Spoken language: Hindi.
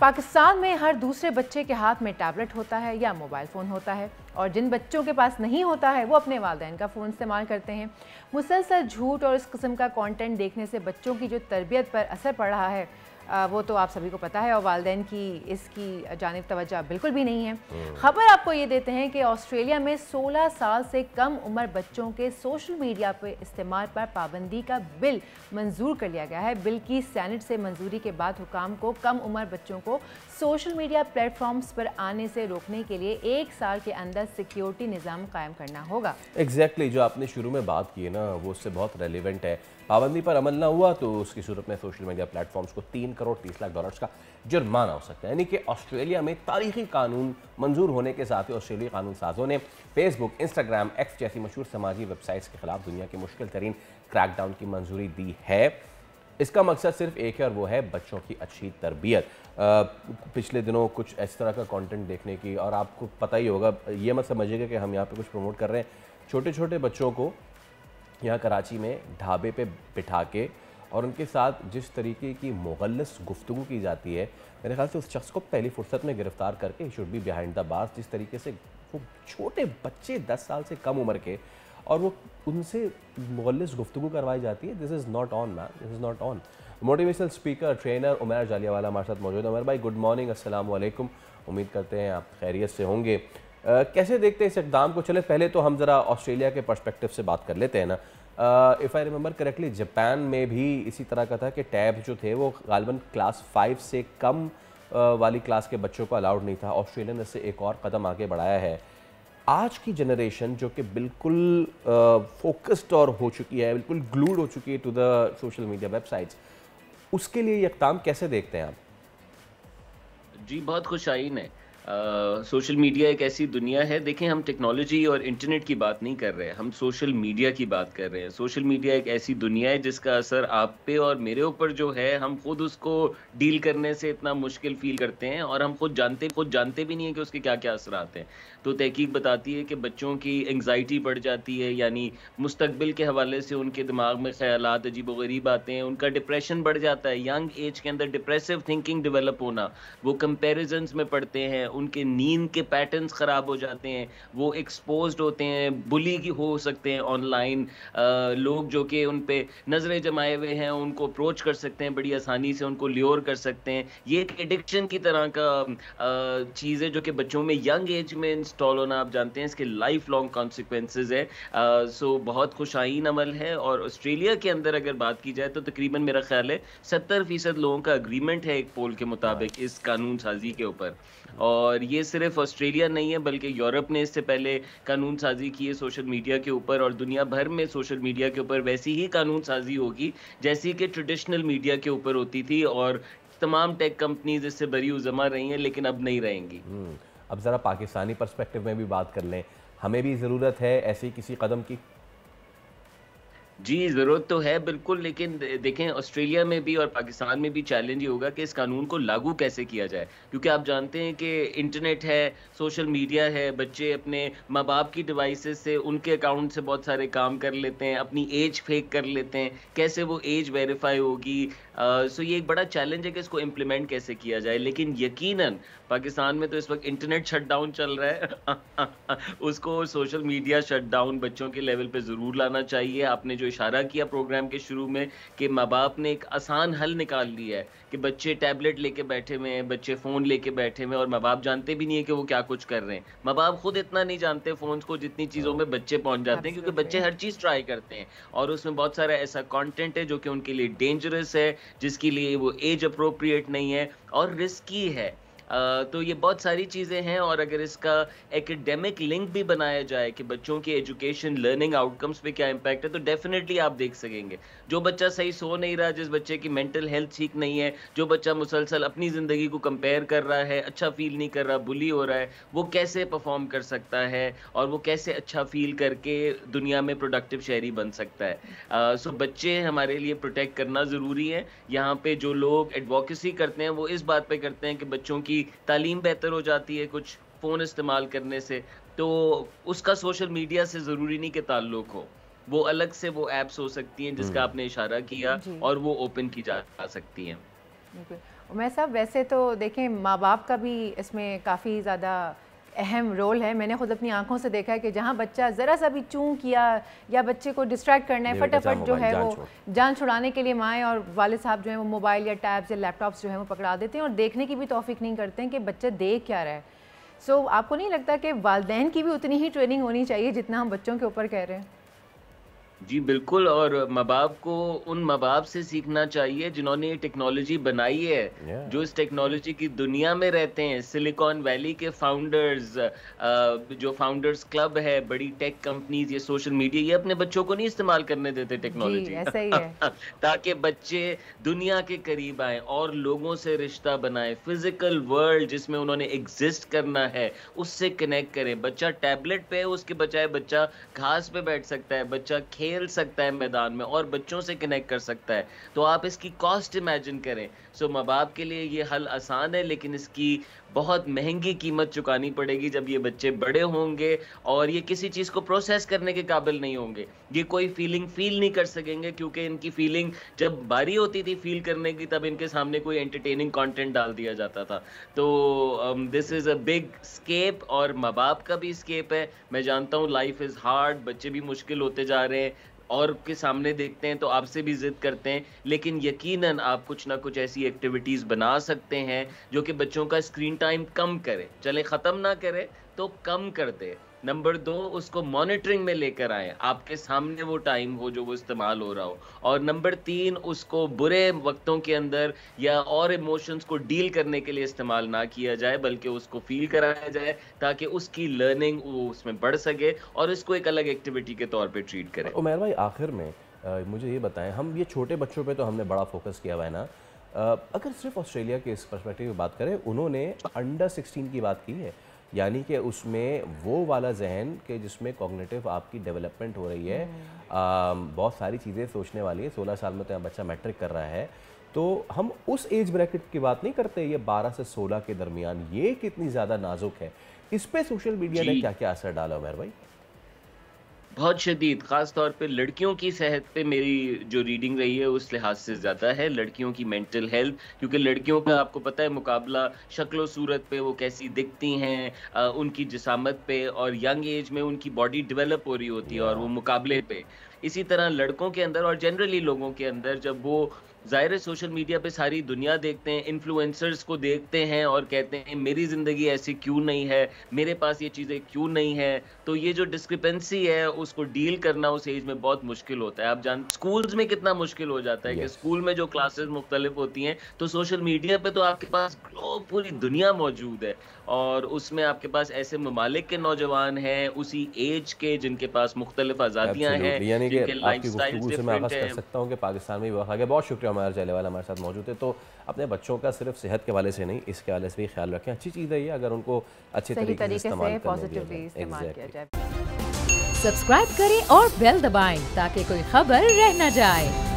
पाकिस्तान में हर दूसरे बच्चे के हाथ में टैबलेट होता है या मोबाइल फ़ोन होता है, और जिन बच्चों के पास नहीं होता है वो अपने वालिदैन का फ़ोन इस्तेमाल करते हैं। मुसलसल झूठ और इस किस्म का कंटेंट देखने से बच्चों की जो तरबियत पर असर पड़ रहा है वो तो आप सभी को पता है, और वालिदैन की इसकी जानिब तवज्जो बिल्कुल भी नहीं है। खबर आपको ये देते हैं कि ऑस्ट्रेलिया में 16 साल से कम उम्र बच्चों के सोशल मीडिया पर इस्तेमाल पर पाबंदी का बिल मंजूर कर लिया गया है। बिल की सेनेट से मंजूरी के बाद हुकाम को कम उम्र बच्चों को सोशल मीडिया प्लेटफॉर्म्स पर आने से रोकने के लिए 1 साल के अंदर सिक्योरिटी निज़ाम कायम करना होगा। एग्जैक्टली जो आपने शुरू में बात की है ना, वो उससे बहुत रेलिवेंट है। पाबंदी पर अमल ना हुआ तो उसकी सूरत में सोशल मीडिया प्लेटफॉर्म्स को 3 करोड़ 30 लाख डॉलर्स का जुर्माना हो सकता है। यानी कि ऑस्ट्रेलिया में तारीखी कानून मंजूर होने के साथ ही ऑस्ट्रेलियाई कानून साजों ने फेसबुक, इंस्टाग्राम, एक्स जैसी मशहूर समाजी वेबसाइट्स के खिलाफ दुनिया की मुश्किल तरीन क्रैकडाउन की मंजूरी दी है। इसका मकसद सिर्फ एक है और वो है बच्चों की अच्छी तरबियत। पिछले दिनों कुछ इस तरह का कंटेंट देखने की, और आपको पता ही होगा, ये मत समझिएगा कि हम यहाँ पे कुछ प्रमोट कर रहे हैं। छोटे छोटे बच्चों को यहाँ कराची में ढाबे पे बिठा के और उनके साथ जिस तरीके की मुगल्लिस गुफ्तगू की जाती है, मेरे ख्याल से उस शख्स को पहली फुर्सत में गिरफ्तार करके he should be behind the bars. जिस तरीके से वो छोटे बच्चे 10 साल से कम उम्र के, और वो उनसे मुगल्लिस गुफ्तगू करवाई जाती है, this is not on man, this is not on. Motivational speaker trainer Umar Jaliyawala हमारे साथ मौजूद है। उमर भाई, गुड मॉर्निंग, अस्सलाम वालेकुम। उम्मीद करते हैं आप खैरियत से होंगे। कैसे देखते हैं इस इक़दाम को? चले पहले तो हम ज़रा ऑस्ट्रेलिया के पर्सपेक्टिव से बात कर लेते हैं ना। If I remember correctly, Japan में भी इसी तरह का था कि टैब जो थे वो गालिबन क्लास 5 से कम वाली क्लास के बच्चों को अलाउड नहीं था। ऑस्ट्रेलिया ने इससे एक और कदम आगे बढ़ाया है। आज की जनरेशन जो कि बिल्कुल फोकस्ड और हो चुकी है, बिल्कुल ग्लूड हो चुकी है to the social media websites, उसके लिए ये इक़दाम कैसे देखते हैं आप? जी, बहुत खुशाइन है। सोशल मीडिया एक ऐसी दुनिया है, देखें हम टेक्नोलॉजी और इंटरनेट की बात नहीं कर रहे हैं, हम सोशल मीडिया की बात कर रहे हैं। सोशल मीडिया एक ऐसी दुनिया है जिसका असर आप पे और मेरे ऊपर जो है, हम खुद उसको डील करने से इतना मुश्किल फील करते हैं और हम खुद जानते भी नहीं है कि उसके क्या क्या असर आते हैं। तो तहकीक बताती है कि बच्चों की एंग्जाइटी बढ़ जाती है, यानी मुस्तकबिल के हवाले से उनके दिमाग में ख्यालात अजीबोगरीब आते हैं, उनका डिप्रेशन बढ़ जाता है। यंग एज के अंदर डिप्रेसिव थिंकिंग डेवलप होना, वो कंपैरिजंस में पड़ते हैं, उनके नींद के पैटर्न्स ख़राब हो जाते हैं, वो एक्सपोज्ड होते हैं, बुली की हो सकते हैं ऑनलाइन। लोग जो कि उन पे नज़रें जमाए हुए हैं उनको अप्रोच कर सकते हैं बड़ी आसानी से, उनको ल्योर कर सकते हैं। ये एक एडिक्शन की तरह का चीज़ है जो कि बच्चों में यंग एज में इंस्टॉल होना, आप जानते हैं इसके लाइफ लॉन्ग कॉन्सिक्वेंसेज है। सो बहुत खुशाइन अमल है। और ऑस्ट्रेलिया के अंदर अगर बात की जाए तो तकरीबन मेरा ख्याल है 70% लोगों का अग्रीमेंट है एक पोल के मुताबिक इस कानून साजी के ऊपर। और ये सिर्फ ऑस्ट्रेलिया नहीं है बल्कि यूरोप ने इससे पहले कानून साजी की है सोशल मीडिया के ऊपर, और दुनिया भर में सोशल मीडिया के ऊपर वैसी ही कानून साजी होगी जैसी कि ट्रेडिशनल मीडिया के ऊपर होती थी। और तमाम टेक कंपनीज इससे बरी उज़मा रही हैं, लेकिन अब नहीं रहेंगी। अब ज़रा पाकिस्तानी पर्सपेक्टिव में भी बात कर लें, हमें भी ज़रूरत है ऐसी किसी कदम की? जी, ज़रूरत तो है बिल्कुल, लेकिन देखें ऑस्ट्रेलिया में भी और पाकिस्तान में भी चैलेंज ये होगा कि इस कानून को लागू कैसे किया जाए। क्योंकि आप जानते हैं कि इंटरनेट है, सोशल मीडिया है, बच्चे अपने माँ-बाप की डिवाइसेज़ से उनके अकाउंट से बहुत सारे काम कर लेते हैं, अपनी एज फेक कर लेते हैं, कैसे वो एज वेरीफ़ाई होगी? सो ये एक बड़ा चैलेंज है कि इसको इम्प्लीमेंट कैसे किया जाए। लेकिन यकीनन पाकिस्तान में तो इस वक़्त इंटरनेट शटडाउन चल रहा है उसको सोशल मीडिया शटडाउन बच्चों के लेवल पे ज़रूर लाना चाहिए। आपने जो इशारा किया प्रोग्राम के शुरू में कि माँ-बाप ने एक आसान हल निकाल लिया है कि बच्चे टैबलेट लेके बैठे हुए हैं, बच्चे फ़ोन लेके बैठे हुए हैं और माँ-बाप जानते भी नहीं है कि वो क्या कुछ कर रहे हैं। माँ-बाप खुद इतना नहीं जानते फ़ोन्स को जितनी चीज़ों में बच्चे पहुँच जाते हैं, क्योंकि बच्चे हर चीज़ ट्राई करते हैं और उसमें बहुत सारा ऐसा कंटेंट है जो कि उनके लिए डेंजरस है, जिसके लिए वो एज अप्रोप्रिएट नहीं है और रिस्की है। तो ये बहुत सारी चीज़ें हैं। और अगर इसका एकेडमिक लिंक भी बनाया जाए कि बच्चों की एजुकेशन लर्निंग आउटकम्स पे क्या इम्पैक्ट है, तो डेफिनेटली आप देख सकेंगे जो बच्चा सही सो नहीं रहा, जिस बच्चे की मेंटल हेल्थ ठीक नहीं है, जो बच्चा मुसलसल अपनी ज़िंदगी को कंपेयर कर रहा है, अच्छा फील नहीं कर रहा, बुली हो रहा है, वो कैसे परफॉर्म कर सकता है और वो कैसे अच्छा फील करके दुनिया में प्रोडक्टिव शहरी बन सकता है। सो बच्चे हमारे लिए प्रोटेक्ट करना ज़रूरी है। यहाँ पे जो लोग एडवोकेसी करते हैं वो इस बात पे करते हैं कि बच्चों की तालीम बेहतर हो जाती है कुछ फ़ोन इस्तेमाल करने से, तो उसका सोशल मीडिया से ज़रूरी नहीं कि ताल्लुक हो। वो अलग से वो ऐप्स हो सकती हैं जिसका आपने इशारा किया जी। और वो ओपन की जा सकती हैं। उमैर साहब, वैसे तो देखें माँ बाप का भी इसमें काफ़ी ज़्यादा अहम रोल है। मैंने खुद अपनी आंखों से देखा है कि जहाँ बच्चा ज़रा सा भी चूं किया या बच्चे को डिस्ट्रैक्ट करना है, फटाफट जो है वो जान छुड़ाने के लिए माएँ और वालिद साहब जो है वो मोबाइल या टैब्स या लैपटॉप्स जो है वो पकड़ा देते हैं और देखने की भी तौफीक नहीं करते हैं कि बच्चा देख क्या रहा है। सो आपको नहीं लगता कि वालिदैन की भी उतनी ही ट्रेनिंग होनी चाहिए जितना हम बच्चों के ऊपर कह रहे हैं? जी बिल्कुल, और माँ बाप को उन माँ बाप से सीखना चाहिए जिन्होंने ये टेक्नोलॉजी बनाई है, जो इस टेक्नोलॉजी की दुनिया में रहते हैं। सिलिकॉन वैली के फाउंडर्स, जो फाउंडर्स क्लब है, बड़ी टेक कंपनीज, ये सोशल मीडिया, ये अपने बच्चों को नहीं इस्तेमाल करने देते टेक्नोलॉजी। ऐसा ही है। ताकि बच्चे दुनिया के करीब आए और लोगों से रिश्ता बनाए, फिजिकल वर्ल्ड जिसमें उन्होंने एग्जिस्ट करना है उससे कनेक्ट करें। बच्चा टैबलेट पे है, उसके बजाय बच्चा घास पे बैठ सकता है, बच्चा खेल सकता है मैदान में और बच्चों से कनेक्ट कर सकता है। तो आप इसकी कॉस्ट इमेजिन करें। सो माँ बाप के लिए ये हल आसान है, लेकिन इसकी बहुत महंगी कीमत चुकानी पड़ेगी जब ये बच्चे बड़े होंगे और ये किसी चीज़ को प्रोसेस करने के काबिल नहीं होंगे। ये कोई फीलिंग फील नहीं कर सकेंगे, क्योंकि इनकी फीलिंग जब बारी होती थी फील करने की तब इनके सामने कोई एंटरटेनिंग कंटेंट डाल दिया जाता था। तो this is a big escape, और माँ बाप का भी स्केप है। मैं जानता हूँ लाइफ इज़ हार्ड, बच्चे भी मुश्किल होते जा रहे हैं और के सामने देखते हैं तो आपसे भी जिद करते हैं, लेकिन यकीनन आप कुछ ना कुछ ऐसी एक्टिविटीज़ बना सकते हैं जो कि बच्चों का स्क्रीन टाइम कम करे। चले ख़त्म ना करे तो कम कर दे। नंबर 2, उसको मॉनिटरिंग में लेकर आए, आपके सामने वो टाइम हो जो वो इस्तेमाल हो रहा हो। और नंबर 3, उसको बुरे वक्तों के अंदर या और इमोशंस को डील करने के लिए इस्तेमाल ना किया जाए, बल्कि उसको फील कराया जाए ताकि उसकी लर्निंग वो उसमें बढ़ सके और इसको एक अलग एक्टिविटी के तौर पे ट्रीट करें। उमैर भाई, आखिर में मुझे ये बताएं, हम ये छोटे बच्चों पे तो हमने बड़ा फोकस किया हुआ है ना, अगर सिर्फ ऑस्ट्रेलिया के इस पर्सपेक्टिव में बात करें, उन्होंने अंडर 16 की बात की है, यानी कि उसमें वो वाला जहन के जिसमें कॉग्निटिव आपकी डेवलपमेंट हो रही है, बहुत सारी चीज़ें सोचने वाली है। 16 साल में तो बच्चा मैट्रिक कर रहा है, तो हम उस एज ब्रैकेट की बात नहीं करते, ये 12 से 16 के दरमियान, ये कितनी ज़्यादा नाजुक है। इस पे सोशल मीडिया ने क्या क्या असर डाला उमैर भाई? बहुत शदीद, ख़ास तौर पे लड़कियों की सेहत पे मेरी जो रीडिंग रही है उस लिहाज से ज़्यादा है। लड़कियों की मेंटल हेल्थ, क्योंकि लड़कियों का आपको पता है मुकाबला शक्ल सूरत पे, वो कैसी दिखती हैं, उनकी जिसामत पे, और यंग एज में उनकी बॉडी डेवलप हो रही होती है और वो मुकाबले पे। इसी तरह लड़कों के अंदर और जनरली लोगों के अंदर जब वो ज़ाहिर है सोशल मीडिया पे सारी दुनिया देखते हैं, इन्फ्लुएंसर्स को देखते हैं और कहते हैं मेरी ज़िंदगी ऐसी क्यों नहीं है, मेरे पास ये चीज़ें क्यों नहीं है, तो ये जो डिस्क्रिपेंसी है उसको डील करना उस एज में बहुत मुश्किल होता है। आप जानते स्कूल्स में कितना मुश्किल हो जाता है कि स्कूल में जो क्लासेस मुख्तलिफ होती हैं, तो सोशल मीडिया पे तो आपके पास पूरी दुनिया मौजूद है और उसमें आपके पास ऐसे ममालिक के नौजवान हैं उसी एज के जिनके पास मुख्तलिफ आज़ादियाँ हैं, जिनके लाइफस्टाइल्स डिफरेंट हैं। कर सकता हूँ कि पाकिस्तान में भी वक्त आ गया। बहुत शुक्रिया हमारे जयलेवाला हमारे साथ मौजूद है। तो अपने बच्चों का सिर्फ सेहत के हवाले से नहीं, इसके हवाले से भी ख्याल रखें। अच्छी चीज़ है ये, अगर उनको अच्छे तरीके से इस्तेमाल किया जाए। सब्सक्राइब करें और बेल दबाएं ताकि कोई खबर रह न जाए।